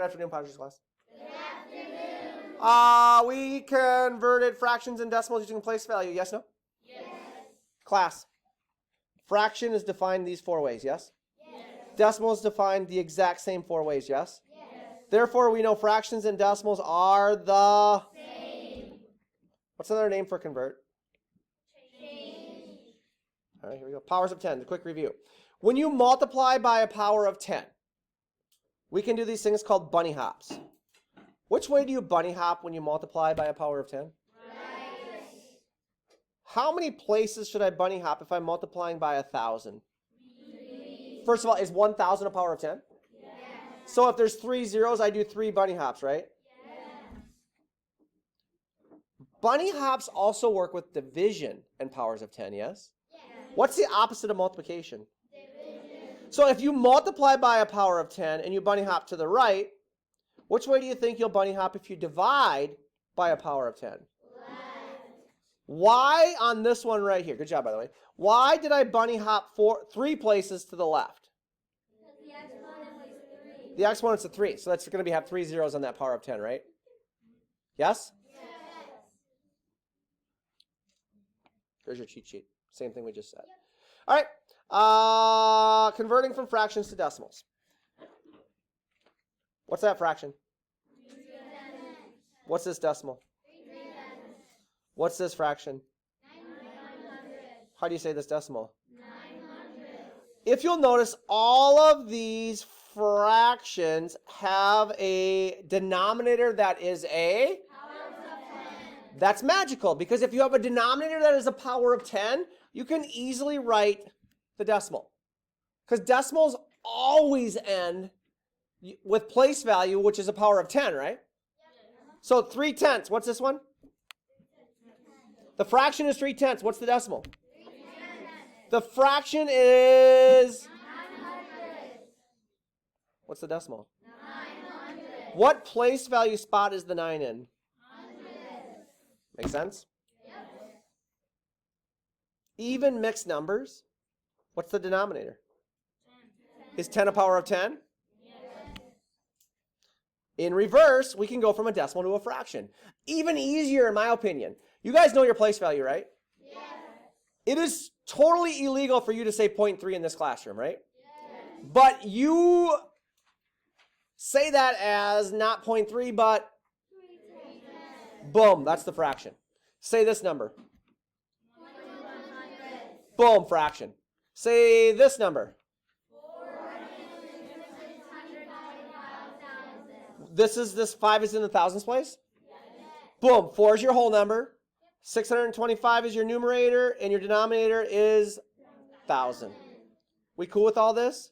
Good afternoon, Pottinger's class. Good afternoon. We converted fractions and decimals using place value. Yes, no? Yes. Class. Fraction is defined these 4 ways, yes? Yes. Decimal is defined the exact same 4 ways, yes? Yes. Therefore, we know fractions and decimals are the Same. What's another name for convert? Change. All right, here we go. Powers of 10, a quick review. When you multiply by a power of 10, we can do these things called bunny hops. Which way do you bunny hop when you multiply by a power of 10? Right. How many places should I bunny hop if I'm multiplying by 1,000? 3. First of all, is 1,000 a power of 10? Yes. So if there's 3 zeros, I do 3 bunny hops, right? Yes. Bunny hops also work with division and powers of 10, yes? Yes. What's the opposite of multiplication? Division. So if you multiply by a power of 10 and you bunny hop to the right, which way do you think you'll bunny hop if you divide by a power of 10? Left. Why on this one right here? Good job, by the way. Why did I bunny hop 3 places to the left? Because the exponent was 3. The exponent's a 3, so that's going to have 3 zeros on that power of 10, right? Yes? Yes. There's your cheat sheet. Same thing we just said. All right. Converting from fractions to decimals. What's that fraction? 3 tenths. What's this decimal? 3 tenths. What's this fraction? 900. How do you say this decimal? 900. If you'll notice, all of these fractions have a denominator that is a... Powers of 10. That's magical, because if you have a denominator that is a power of 10, you can easily write the decimal. Because decimals always end with place value, which is a power of 10, right? So 3 tenths, what's this one? The fraction is 3 tenths. What's the decimal? 3 tenths. The fraction is... 900. What's the decimal? 900. What place value spot is the 9 in? 100. Make sense? Yes. Even mixed numbers, what's the denominator? 10. Is 10 a power of 10? Yes. In reverse, we can go from a decimal to a fraction. Even easier, in my opinion. You guys know your place value, right? Yes. It is totally illegal for you to say 0.3 in this classroom, right? Yes. But you say that as not 0.3, but 3 tenths. boom, that's the fraction. Say this number. 2100. Boom, fraction. Say this number. 4,605,000. This 5 is in the thousands place? Boom, 4 is your whole number. 625 is your numerator, and your denominator is 1,000. We cool with all this?